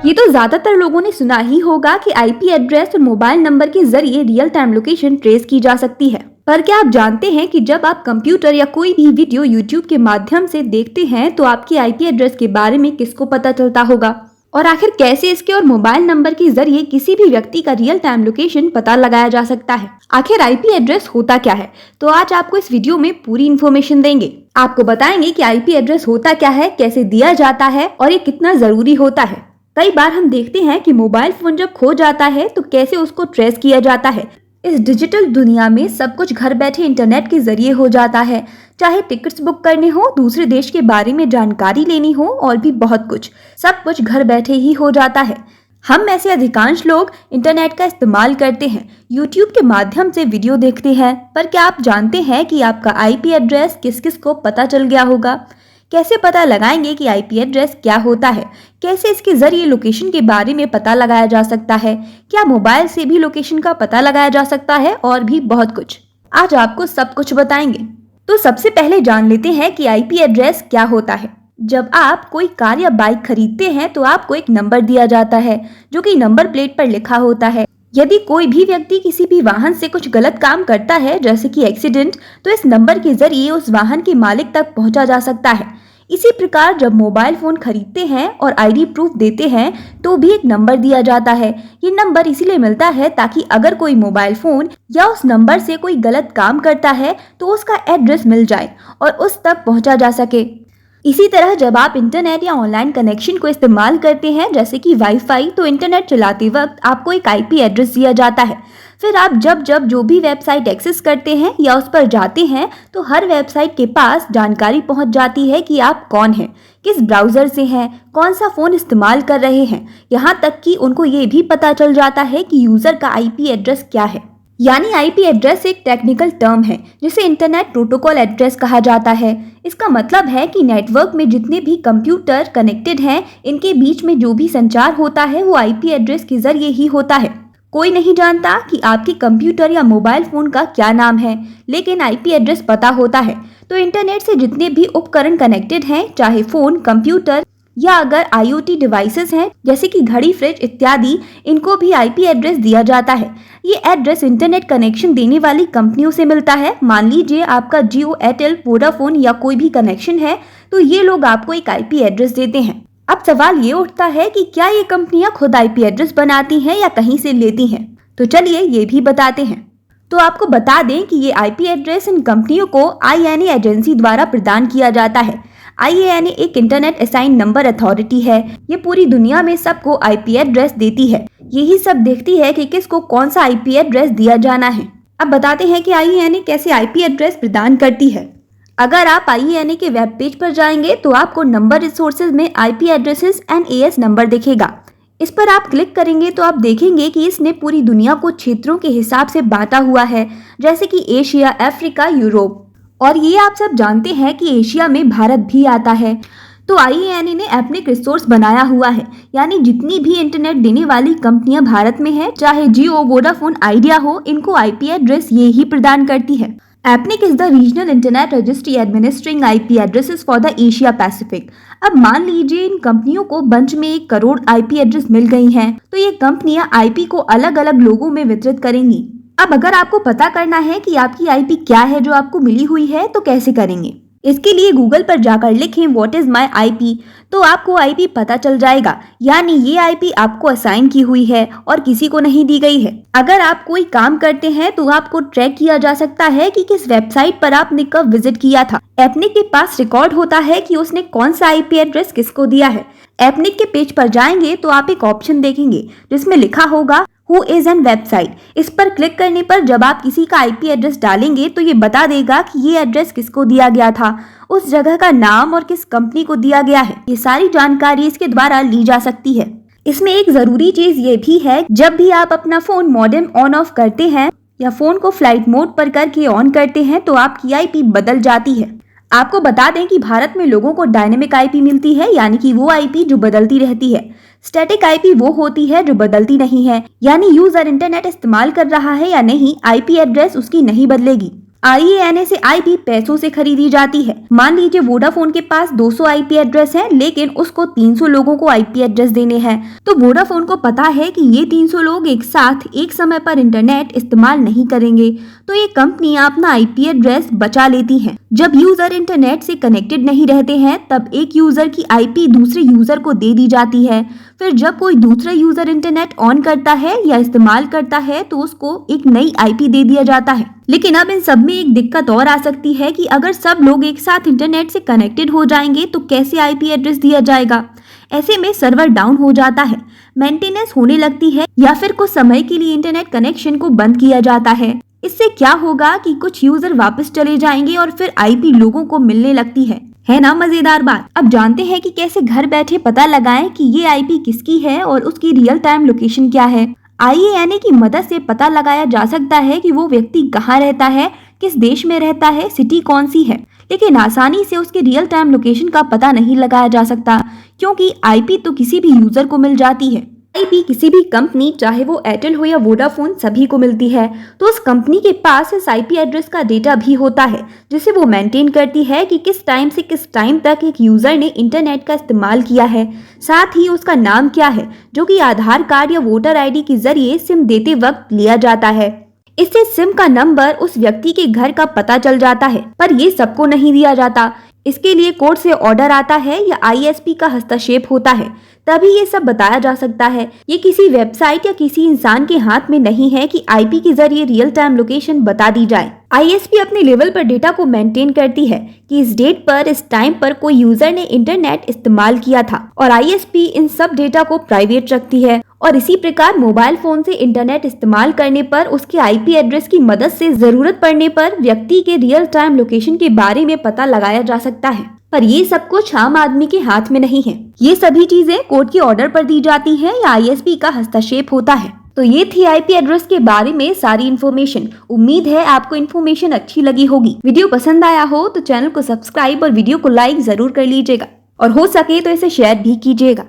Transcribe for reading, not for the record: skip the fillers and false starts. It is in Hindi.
ये तो ज्यादातर लोगों ने सुना ही होगा कि आईपी एड्रेस और मोबाइल नंबर के जरिए रियल टाइम लोकेशन ट्रेस की जा सकती है। पर क्या आप जानते हैं कि जब आप कंप्यूटर या कोई भी वीडियो यूट्यूब के माध्यम से देखते हैं तो आपकी आईपी एड्रेस के बारे में किसको पता चलता होगा? और आखिर कैसे इसके और मोबाइल नंबर के जरिए किसी भी व्यक्ति का रियल टाइम लोकेशन पता लगाया जा सकता है? आखिर आईपी एड्रेस होता क्या है? तो आज आपको इस वीडियो में पूरी इन्फॉर्मेशन देंगे। आपको बताएंगे कि आईपी एड्रेस होता क्या है, कैसे दिया जाता है और ये कितना जरूरी होता है। कई बार हम देखते हैं कि मोबाइल फोन जब खो जाता है तो कैसे उसको ट्रेस किया जाता है। इस डिजिटल दुनिया में सब कुछ घर बैठे इंटरनेट के जरिए हो जाता है, चाहे टिकट्स बुक करने हो, दूसरे देश के बारे में जानकारी लेनी हो और भी बहुत कुछ, सब कुछ घर बैठे ही हो जाता है। हम में से अधिकांश लोग इंटरनेट का इस्तेमाल करते हैं, यूट्यूब के माध्यम से वीडियो देखते हैं, पर क्या आप जानते हैं कि आपका आईपी एड्रेस किस किस को पता चल गया होगा? कैसे पता लगाएंगे कि आईपी एड्रेस क्या होता है? कैसे इसके जरिए लोकेशन के बारे में पता लगाया जा सकता है? क्या मोबाइल से भी लोकेशन का पता लगाया जा सकता है? और भी बहुत कुछ आज आपको सब कुछ बताएंगे। तो सबसे पहले जान लेते हैं कि आईपी एड्रेस क्या होता है। जब आप कोई कार या बाइक खरीदते हैं तो आपको एक नंबर दिया जाता है जो कि नंबर प्लेट पर लिखा होता है। यदि कोई भी व्यक्ति किसी भी वाहन से कुछ गलत काम करता है, जैसे कि एक्सीडेंट, तो इस नंबर के जरिए उस वाहन के मालिक तक पहुंचा जा सकता है। इसी प्रकार जब मोबाइल फोन खरीदते हैं और आईडी प्रूफ देते हैं तो भी एक नंबर दिया जाता है। ये नंबर इसीलिए मिलता है ताकि अगर कोई मोबाइल फोन या उस नंबर से कोई गलत काम करता है तो उसका एड्रेस मिल जाए और उस तक पहुंचा जा सके। इसी तरह जब आप इंटरनेट या ऑनलाइन कनेक्शन को इस्तेमाल करते हैं, जैसे कि वाईफाई, तो इंटरनेट चलाते वक्त आपको एक आईपी एड्रेस दिया जाता है। फिर आप जब जो भी वेबसाइट एक्सेस करते हैं या उस पर जाते हैं तो हर वेबसाइट के पास जानकारी पहुंच जाती है कि आप कौन हैं, किस ब्राउजर से हैं, कौन सा फोन इस्तेमाल कर रहे हैं। यहाँ तक कि उनको ये भी पता चल जाता है कि यूजर का आईपी एड्रेस क्या है। यानी आईपी एड्रेस एक टेक्निकल टर्म है जिसे इंटरनेट प्रोटोकॉल एड्रेस कहा जाता है। इसका मतलब है कि नेटवर्क में जितने भी कंप्यूटर कनेक्टेड हैं, इनके बीच में जो भी संचार होता है वो आईपी एड्रेस के जरिए ही होता है। कोई नहीं जानता कि आपके कंप्यूटर या मोबाइल फोन का क्या नाम है, लेकिन आईपी एड्रेस पता होता है। तो इंटरनेट से जितने भी उपकरण कनेक्टेड हैं, चाहे फोन, कंप्यूटर या अगर आईओटी डिवाइसेस हैं जैसे कि घड़ी, फ्रिज इत्यादि, इनको भी आईपी एड्रेस दिया जाता है। ये एड्रेस इंटरनेट कनेक्शन देने वाली कंपनियों से मिलता है। मान लीजिए आपका जियो, एयरटेल, वोडाफोन या कोई भी कनेक्शन है तो ये लोग आपको एक आईपी एड्रेस देते हैं। अब सवाल ये उठता है कि क्या ये कंपनियां खुद आईपी एड्रेस बनाती हैं या कहीं से लेती हैं? तो चलिए ये भी बताते हैं। तो आपको बता दें कि ये आईपी एड्रेस इन कंपनियों को आईएनए एजेंसी द्वारा प्रदान किया जाता है। आईएनए एक इंटरनेट असाइन नंबर अथॉरिटी है। ये पूरी दुनिया में सबको आईपी एड्रेस देती है। यही सब देखती है कि किसको कौन सा आईपी एड्रेस दिया जाना है। अब बताते हैं कि आईएनए कैसे आईपी एड्रेस प्रदान करती है। अगर आप आईएनए के वेब पेज पर जाएंगे तो आपको नंबर रिसोर्सेज में IP addresses and as number दिखेगा। इस पर आप क्लिक करेंगे तो आप देखेंगे कि इसने पूरी दुनिया को क्षेत्रों के हिसाब से बांटा हुआ है, जैसे कि एशिया, अफ्रीका, यूरोप। और ये आप सब जानते हैं कि एशिया में भारत भी आता है। तो आईएनए ने एपनिक रिसोर्स बनाया हुआ है, यानी जितनी भी इंटरनेट देने वाली कंपनियां भारत में हैं, चाहे जियो, वोडाफोन, आइडिया हो, इनको आईपी एड्रेस ये ही प्रदान करती है। APNIC is the regional internet registry administering IP addresses for the Asia Pacific. अब मान लीजिए इन कंपनियों को बंच में 1 करोड़ आईपी एड्रेस मिल गई हैं, तो ये कंपनियां आईपी को अलग अलग लोगों में वितरित करेंगी। अब अगर आपको पता करना है कि आपकी आईपी क्या है जो आपको मिली हुई है, तो कैसे करेंगे? इसके लिए गूगल पर जाकर लिखें व्हाट इज माई आईपी, तो आपको आईपी पता चल जाएगा। यानी ये आईपी आपको असाइन की हुई है और किसी को नहीं दी गई है। अगर आप कोई काम करते हैं तो आपको ट्रैक किया जा सकता है कि किस वेबसाइट पर आपने कब विजिट किया था। एपनिक के पास रिकॉर्ड होता है कि उसने कौन सा आईपी एड्रेस किसको दिया है। एपनिक के पेज पर जाएंगे तो आप एक ऑप्शन देखेंगे जिसमें लिखा होगा हु इज एन वेबसाइट। इस पर क्लिक करने पर जब आप किसी का आईपी एड्रेस डालेंगे तो ये बता देगा कि ये एड्रेस किसको दिया गया था, उस जगह का नाम और किस कंपनी को दिया गया है। ये सारी जानकारी इसके द्वारा ली जा सकती है। इसमें एक जरूरी चीज ये भी है, जब भी आप अपना फोन मॉडेम ऑन ऑफ करते हैं या फोन को फ्लाइट मोड पर करके ऑन करते हैं तो आपकी आईपी बदल जाती है। आपको बता दें कि भारत में लोगों को डायनेमिक आईपी मिलती है, यानी कि वो आईपी जो बदलती रहती है। स्टैटिक आईपी वो होती है जो बदलती नहीं है, यानी यूजर इंटरनेट इस्तेमाल कर रहा है या नहीं, आईपी एड्रेस उसकी नहीं बदलेगी। IANA से आईपी पैसों से खरीदी जाती है। मान लीजिए वोडाफोन के पास 200 आईपी एड्रेस है, लेकिन उसको 300 लोगों को आईपी एड्रेस देने हैं। तो वोडाफोन को पता है कि ये 300 लोग एक साथ एक समय पर इंटरनेट इस्तेमाल नहीं करेंगे, तो ये कंपनी अपना आईपी एड्रेस बचा लेती है। जब यूजर इंटरनेट से कनेक्टेड नहीं रहते हैं, तब एक यूजर की आईपी दूसरे यूजर को दे दी जाती है। फिर जब कोई दूसरा यूजर इंटरनेट ऑन करता है या इस्तेमाल करता है, तो उसको एक नई आईपी दे दिया जाता है। लेकिन अब इन सब में एक दिक्कत और आ सकती है कि अगर सब लोग एक साथ इंटरनेट से कनेक्टेड हो जाएंगे तो कैसे आईपी एड्रेस दिया जाएगा। ऐसे में सर्वर डाउन हो जाता है, मेंटेनेंस होने लगती है, या फिर कुछ समय के लिए इंटरनेट कनेक्शन को बंद किया जाता है। इससे क्या होगा कि कुछ यूजर वापस चले जाएंगे और फिर आईपी लोगों को मिलने लगती है ना मजेदार बात। अब जानते हैं कि कैसे घर बैठे पता लगाएं कि ये आईपी किसकी है और उसकी रियल टाइम लोकेशन क्या है। IANA की मदद से पता लगाया जा सकता है कि वो व्यक्ति कहाँ रहता है, किस देश में रहता है, सिटी कौन सी है, लेकिन आसानी से उसके रियल टाइम लोकेशन का पता नहीं लगाया जा सकता, क्योंकि आईपी तो किसी भी यूजर को मिल जाती है। आईपी किसी भी कंपनी, चाहे वो एयरटेल हो या वोडाफोन, सभी को मिलती है। तो उस कंपनी के पास इस आईपी एड्रेस का डेटा भी होता है, जिसे वो मेंटेन करती है कि किस टाइम से किस टाइम तक एक यूजर ने इंटरनेट का इस्तेमाल किया है। साथ ही उसका नाम क्या है, जो कि आधार कार्ड या वोटर आईडी के जरिए सिम देते वक्त लिया जाता है। इससे सिम का नंबर उस व्यक्ति के घर का पता चल जाता है, पर ये सबको नहीं दिया जाता। इसके लिए कोर्ट से ऑर्डर आता है या ISP का हस्तक्षेप होता है, तभी ये सब बताया जा सकता है। ये किसी वेबसाइट या किसी इंसान के हाथ में नहीं है कि आईपी के जरिए रियल टाइम लोकेशन बता दी जाए। ISP अपने लेवल पर डेटा को मेंटेन करती है कि इस डेट पर, इस टाइम पर कोई यूजर ने इंटरनेट इस्तेमाल किया था, और ISP इन सब डेटा को प्राइवेट रखती है। और इसी प्रकार मोबाइल फोन से इंटरनेट इस्तेमाल करने पर उसके आईपी एड्रेस की मदद से जरूरत पड़ने पर व्यक्ति के रियल टाइम लोकेशन के बारे में पता लगाया जा सकता है। पर ये सब कुछ आम आदमी के हाथ में नहीं है। ये सभी चीजें कोर्ट के ऑर्डर पर दी जाती है या ISP का हस्तक्षेप होता है। तो ये थी आईपी एड्रेस के बारे में सारी इन्फॉर्मेशन। उम्मीद है आपको इन्फॉर्मेशन अच्छी लगी होगी। वीडियो पसंद आया हो तो चैनल को सब्सक्राइब और वीडियो को लाइक जरूर कर लीजिएगा, और हो सके तो इसे शेयर भी कीजिएगा।